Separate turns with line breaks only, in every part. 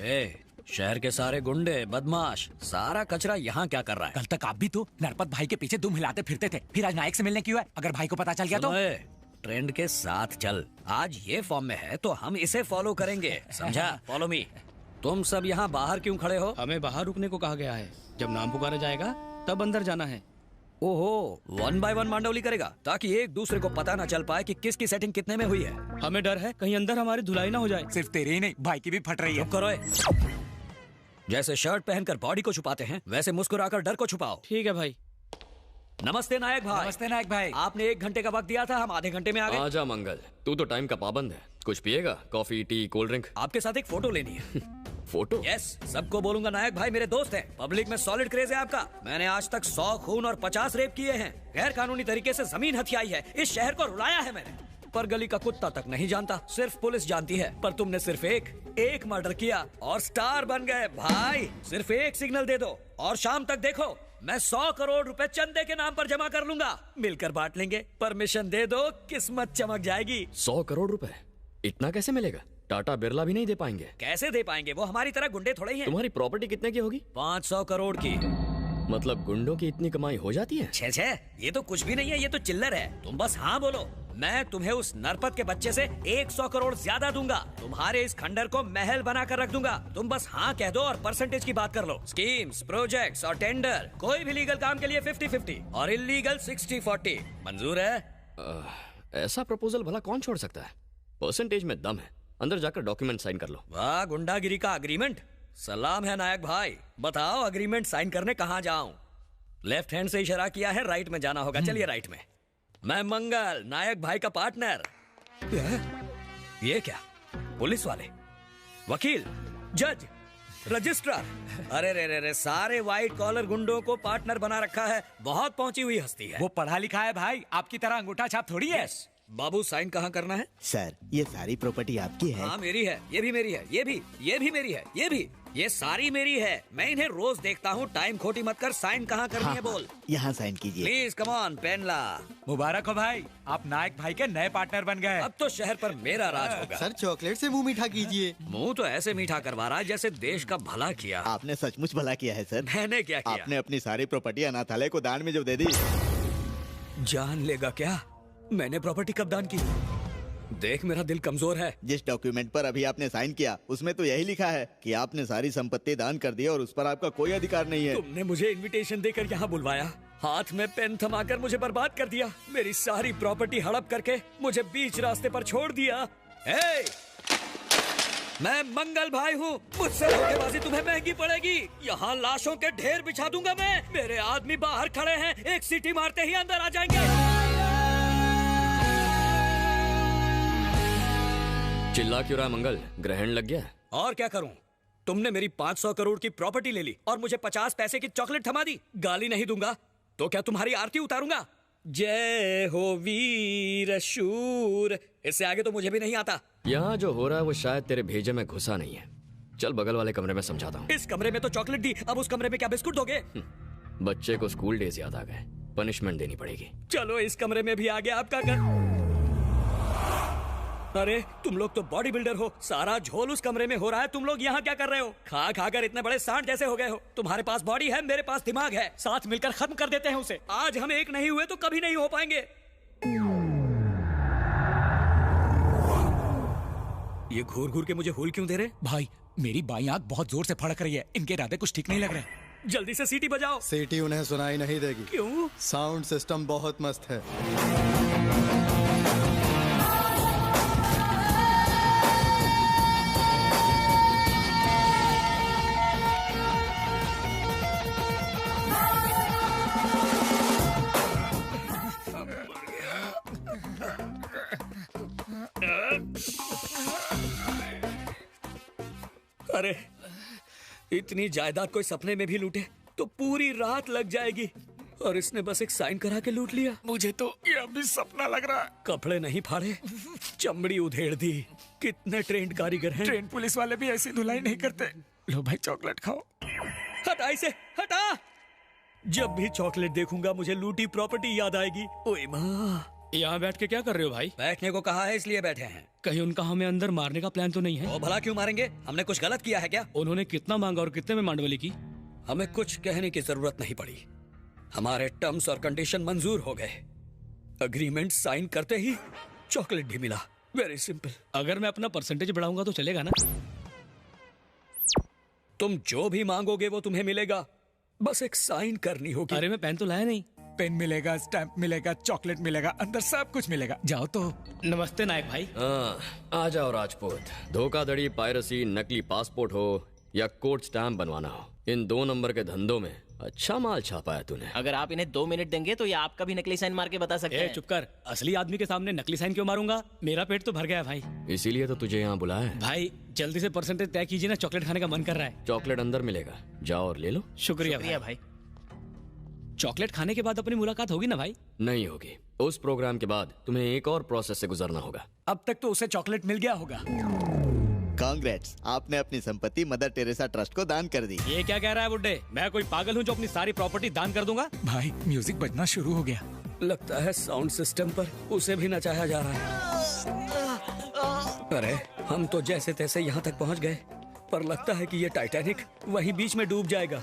ए, शहर के सारे गुंडे बदमाश सारा कचरा यहाँ क्या कर रहा है?
कल तक आप भी तो नरपत भाई के पीछे दुम हिलाते फिरते थे, फिर आज नायक से मिलने क्यों है? अगर भाई को पता चल गया तो?
ट्रेंड के साथ चल। आज ये फॉर्म में है तो हम इसे फॉलो करेंगे, समझा? Follow me. तुम सब यहाँ बाहर क्यों खड़े हो?
हमें बाहर रुकने को कहा गया है। जब नाम पुकारा जाएगा तब अंदर जाना है।
ओहो, 1 बाय 1 मांडवली करेगा ताकि एक दूसरे को पता न चल पाए कि किसकी सेटिंग कितने में हुई है।
हमें डर है कहीं अंदर हमारी धुलाई ना हो जाए।
सिर्फ तेरी ही नहीं, भाई की भी फट रही है।
चुप करो। जैसे शर्ट पहनकर बॉडी को छुपाते हैं, वैसे मुस्कुराकर डर को छुपाओ।
ठीक है भाई।
नमस्ते नायक भाई।
नमस्ते नायक भाई।
आपने 1 घंटे का वक्त दिया था, हम आधे घंटे में आ गए।
आजा मंगल, तू तो टाइम का पाबंद है। कुछ पिएगा? Coffee, T, cold drink?
आपके साथ एक फोटो लेनी है।
फोटो?
यस, सबको बोलूंगा नायक भाई मेरे दोस्त हैं। पब्लिक में सॉलिड क्रेज है आपका। मैंने आज तक 100 खून और 50 रेप किए हैं। गैर कानूनी तरीके से जमीन हथियाई है। इस शहर को रुलाया है मैंने, पर गली का कुत्ता तक नहीं जानता, सिर्फ पुलिस जानती है। पर तुमने सिर्फ एक मर्डर किया और स्टार बन गए भाई। सिर्फ एक सिग्नल दे दो और शाम तक देखो, मैं 100 करोड़ रुपए चंदे के नाम पर जमा कर लूंगा। मिलकर बांट लेंगे। परमिशन दे दो, किस्मत चमक जाएगी।
100 करोड़ रुपए इतना कैसे मिलेगा? टाटा बिरला भी नहीं दे पाएंगे।
कैसे दे पाएंगे? वो हमारी तरह गुंडे थोड़े ही हैं।
तुम्हारी प्रॉपर्टी कितने की होगी?
500 करोड़ की।
मतलब गुंडों की इतनी कमाई हो जाती है?
छे छे, ये तो कुछ भी नहीं है, ये तो चिल्लर है। तुम बस हाँ बोलो, मैं तुम्हें उस नरपत के बच्चे से 100 करोड़ ज्यादा दूंगा। तुम्हारे इस खंडर को महल बना कर रख दूंगा। तुम बस हाँ कह दो और परसेंटेज की बात कर लो। स्कीम्स, प्रोजेक्ट्स और टेंडर, कोई भी लीगल काम के लिए 50-50 और इलीगल 60-40। मंजूर है?
ऐसा प्रपोजल भला कौन छोड़ सकता है? परसेंटेज में दम है। अंदर जाकर डॉक्यूमेंट साइन कर लो।
वाह, गुंडागिरी का अग्रीमेंट। सलाम है नायक भाई। बताओ अग्रीमेंट साइन करने कहाँ जाऊं? लेफ्ट हैंड से इशारा किया है, राइट में जाना होगा। चलिए राइट में। मैं मंगल, नायक भाई का पार्टनर। ये क्या? पुलिस वाले, वकील, जज, रजिस्ट्रार, अरे रे रे रे, सारे व्हाइट कॉलर गुंडों को पार्टनर बना रखा है। बहुत पहुंची हुई हस्ती है।
वो पढ़ा लिखा है भाई, आपकी तरह अंगूठा छाप थोड़ी है।
यस। बाबू, साइन कहाँ करना है?
सर, ये सारी प्रॉपर्टी आपकी है।
हाँ मेरी है, ये भी मेरी है, ये भी मेरी है, ये भी, ये सारी मेरी है। मैं इन्हें रोज देखता हूँ। टाइम खोटी मत कर। साइन कहाँ करनी है बोल?
यहाँ साइन कीजिए।
प्लीज कम ऑन, पेन ला।
मुबारक हो भाई, आप नायक भाई के नए पार्टनर बन गए।
अब तो शहर पर मेरा राज होगा।
सर, चॉकलेट से मुंह मीठा कीजिए।
मुंह तो ऐसे मीठा करवा रहा है जैसे देश का भला किया।
आपने सचमुच भला किया है सर।
मैंने क्या किया?
आपने अपनी सारी प्रॉपर्टी अनाथालय को दान में जो दे दी।
जान लेगा क्या? मैंने प्रॉपर्टी कब दान की? देख, मेरा दिल कमजोर है।
जिस डॉक्यूमेंट पर अभी आपने साइन किया उसमें तो यही लिखा है कि आपने सारी संपत्ति दान कर दी और उस पर आपका कोई अधिकार नहीं है।
तुमने मुझे इनविटेशन देकर यहाँ बुलवाया, हाथ में पेन थमाकर मुझे बर्बाद कर दिया, मेरी सारी प्रॉपर्टी हड़प करके मुझे बीच रास्ते पर छोड़ दिया। मैं मंगल भाई हूँ, मुझसे धोखेबाजी तुम्हें महंगी पड़ेगी। यहाँ लाशों के ढेर बिछा दूंगा मैं। मेरे आदमी बाहर खड़े हैं, एक सीटी मारते ही अंदर आ जाएंगे।
चिल्ला क्यों रहा मंगल? ग्रहण लग गया?
और क्या करूं? तुमने मेरी 500 करोड़ की प्रॉपर्टी ले ली और मुझे 50 पैसे की चॉकलेट थमा दी। गाली नहीं दूंगा तो क्या तुम्हारी आरती उतारूंगा? जय हो वीर शूर। इससे आगे तो मुझे भी नहीं आता।
यहाँ जो हो रहा है वो शायद तेरे भेजे में घुसा नहीं है। चल बगल वाले कमरे में समझाता हूँ।
इस कमरे में तो चॉकलेट दी, अब उस कमरे में क्या बिस्कुट दोगे?
बच्चे को स्कूल डेज याद आ गए, पनिशमेंट देनी पड़ेगी।
चलो इस कमरे में भी आ गया आपका घर। अरे तुम लोग तो बॉडी बिल्डर हो, सारा झोल उस कमरे में हो रहा है, तुम लोग यहाँ क्या कर रहे हो? खा खा कर इतने बड़े सांड जैसे हो गए हो। तुम्हारे पास बॉडी है, मेरे पास दिमाग है, साथ मिलकर खत्म कर देते हैं उसे। आज हम एक नहीं हुए तो कभी नहीं हो पाएंगे। ये घूर घूर के मुझे हुल क्यों दे रहे?
भाई, मेरी बाई आंख बहुत जोर से फड़क रही है, इनके इरादे कुछ ठीक नहीं लग रहे।
जल्दी से सीटी बजाओ।
सीटी उन्हें सुनाई नहीं देगी।
क्यों?
साउंड सिस्टम बहुत मस्त है।
अरे इतनी जायदाद कोई सपने में भी लूटे तो पूरी रात लग जाएगी, और इसने बस एक साइन करा के लूट लिया।
मुझे तो ये अभी सपना लग रहा है।
कपड़े नहीं फाड़े, चमड़ी उधेड़ दी। कितने ट्रेंड कारीगर हैं।
ट्रेन पुलिस वाले भी ऐसी धुलाई नहीं करते। लो भाई, चॉकलेट खाओ।
हटा इसे, हटा। जब भी चॉकलेट देखूंगा मुझे लूटी प्रॉपर्टी याद आएगी। ओए माँ,
यहाँ बैठ के क्या कर रहे हो भाई?
बैठने को कहा है इसलिए बैठे हैं।
कहीं उनका हमें अंदर मारने का प्लान तो नहीं है?
वो भला क्यों मारेंगे? हमने कुछ गलत किया है क्या?
उन्होंने कितना मांगा और कितने में मांडवली की?
हमें कुछ कहने की जरूरत नहीं पड़ी। हमारे टर्म्स और कंडीशन मंजूर हो गए। अग्रीमेंट साइन करते ही चॉकलेट भी मिला। Very simple.
अगर मैं अपना परसेंटेज बढ़ाऊंगा तो चलेगा ना?
तुम जो भी मांगोगे वो तुम्हें मिलेगा, बस एक साइन करनी होगी।
अरे मैं पेन तो लाया नहीं।
पेन मिलेगा, स्टैंप मिलेगा, चॉकलेट मिलेगा, अंदर सब कुछ मिलेगा। जाओ तो।
नमस्ते नायक भाई।
आ जाओ राजपूत। धोखाधड़ी, पायरेसी, नकली पासपोर्ट हो या कोर्ट स्टैम्प बनवाना हो, इन 2 नंबर के धंधों में अच्छा माल छापा है तूने।
अगर आप इन्हें 2 मिनट देंगे तो ये आपका भी नकली साइन मार के बता सकते हैं।
चुप कर। असली आदमी के सामने नकली साइन क्यों मारूंगा? मेरा पेट तो भर गया है भाई।
इसीलिए तो तुझे यहाँ बुलाया है।
भाई जल्दी से परसेंटेज तय कीजिए ना, चॉकलेट खाने का मन कर रहा है।
चॉकलेट अंदर मिलेगा, जाओ और ले लो।
शुक्रिया
भाई।
चॉकलेट खाने के बाद अपनी मुलाकात होगी ना भाई?
नहीं होगी। उस प्रोग्राम के बाद तुम्हें एक और प्रोसेस से गुजरना होगा।
अब तक तो उसे चॉकलेट मिल गया होगा।
कांग्रेट्स, आपने अपनी संपत्ति मदर टेरेसा ट्रस्ट को दान कर दी।
ये क्या कह रहा है बुड्ढे? मैं कोई पागल हूँ जो अपनी सारी प्रॉपर्टी दान कर दूंगा?
भाई म्यूजिक बजना शुरू हो गया।
लगता है साउंड सिस्टम पर उसे भी नचाया जा रहा है। अरे हम तो जैसे तैसे यहाँ तक पहुँच गए, पर लगता है कि ये टाइटैनिक वहीं बीच में डूब जाएगा।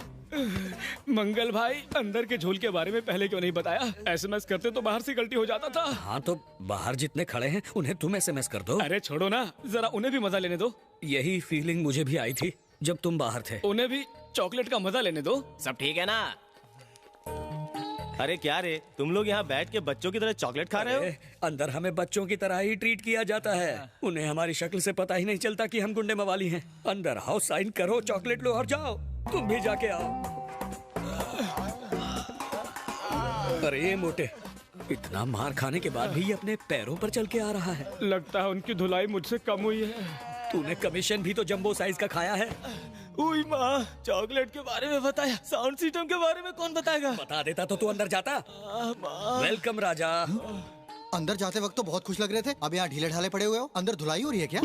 मंगल भाई, अंदर के झोल के बारे में पहले क्यों नहीं बताया? एसएमएस करते तो बाहर से गलती हो जाता था।
हाँ तो बाहर जितने खड़े हैं उन्हें तुम एसएमएस कर दो।
अरे छोड़ो ना, जरा उन्हें भी मजा लेने दो।
यही फीलिंग मुझे भी आई थी जब तुम बाहर थे।
उन्हें भी चॉकलेट का मजा लेने दो।
सब ठीक है ना? अरे क्या रे, तुम लोग यहाँ बैठ के बच्चों की तरह चॉकलेट खा रहे हो?
अंदर हमें बच्चों की तरह ही ट्रीट किया जाता है। उन्हें हमारी शक्ल से पता ही नहीं चलता कि हम गुंडे मवाली हैं। अंदर आओ, साइन करो, चॉकलेट लो और जाओ। तुम भी जाके आओ। अरे ये मोटे, इतना मार खाने के बाद भी ये अपने पैरों पर चल के आ रहा है।
लगता है उनकी धुलाई मुझसे कम हुई है।
तूने कमीशन भी तो जंबो साइज का खाया है।
उई माँ, चॉकलेट के बारे में बताया, साउंड सिस्टम के बारे में कौन बताएगा?
बता देता तो तू अंदर जाता। वेलकम राजा।
अंदर जाते वक्त तो बहुत खुश लग रहे थे, अब यहाँ ढीले ढाले पड़े हुए हो। अंदर धुलाई हो रही है क्या?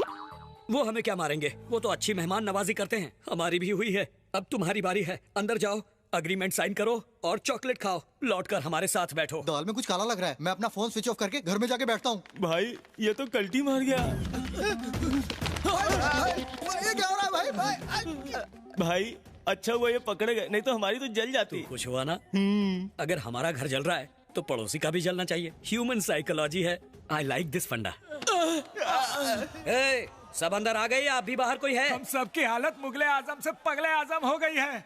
वो हमें क्या मारेंगे? वो तो अच्छी मेहमान नवाजी करते हैं। हमारी भी हुई है, अब तुम्हारी बारी है। अंदर जाओ, अग्रीमेंट साइन करो और चॉकलेट खाओ। लौटकर हमारे साथ बैठो।
दाल में कुछ काला लग रहा है। मैं अपना फोन स्विच ऑफ करके घर में जाके बैठता हूँ।
भाई ये तो कल्टी मार गया।
ये क्या हो रहा है भाई?
भाई अच्छा हुआ ये पकड़े गए, नहीं तो हमारी तो जल जाती।
खुश हुआ ना? अगर हमारा घर जल रहा है तो पड़ोसी का भी जलना चाहिए। ह्यूमन साइकोलॉजी है। आई लाइक दिस फंडा। सब अंदर आ गए या अभी बाहर कोई है?
हम सबकी हालत मुगले आजम से पगले आजम हो गई है।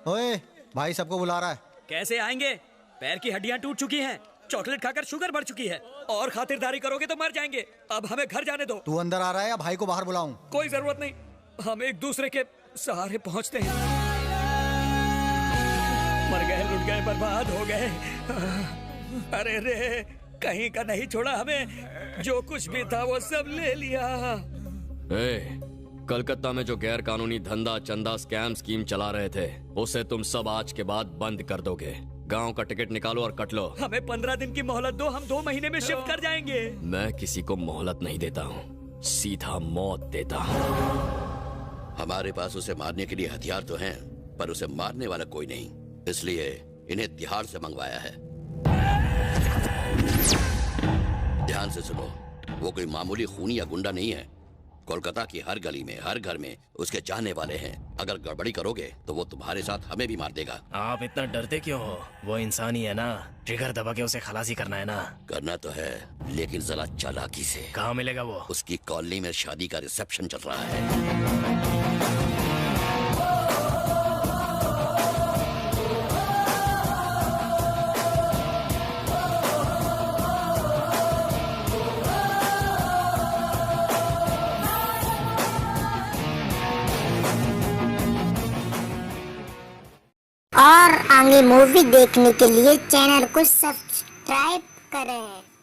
ओए भाई, सबको बुला रहा है।
कैसे आएंगे? पैर की हड्डियां टूट चुकी हैं, चॉकलेट खाकर शुगर बढ़ चुकी है, और खातिरदारी करोगे तो मर जाएंगे। अब हमें घर जाने दो।
तू अंदर आ रहा है या भाई को बाहर बुलाऊं?
कोई जरूरत नहीं, हम एक दूसरे के सहारे पहुंचते हैं। मर गए, लुट गए, बर्बाद हो गए। अरे रे, कहीं का नहीं छोड़ा हमें। जो कुछ भी था वो सब ले लिया।
कलकत्ता में जो गैर कानूनी धंधा, चंदा, स्कैम स्कीम चला रहे थे, उसे तुम सब आज के बाद बंद कर दोगे। गांव का टिकट निकालो और कट लो।
हमें 15 दिन की मोहलत दो, हम 2 महीने में शिफ्ट कर जाएंगे।
मैं किसी को मोहलत नहीं देता हूँ, सीधा मौत देता हूँ।
हमारे पास उसे मारने के लिए हथियार तो हैं, पर उसे मारने वाला कोई नहीं, इसलिए इन्हें तिहाड़ से मंगवाया है। ध्यान से सुनो, वो कोई मामूली खूनी या गुंडा नहीं है। कोलकाता की हर गली में, हर घर में उसके चाहने वाले हैं। अगर गड़बड़ी करोगे तो वो तुम्हारे साथ हमें भी मार देगा।
आप इतना डरते क्यों हो? वो इंसान ही है ना, ट्रिगर दबा के उसे खलासी करना है ना।
करना तो है, लेकिन जरा चालाकी से।
कहाँ मिलेगा वो?
उसकी कॉलोनी में शादी का रिसेप्शन चल रहा है।
और आगे मूवी देखने के लिए चैनल को सब्सक्राइब करें।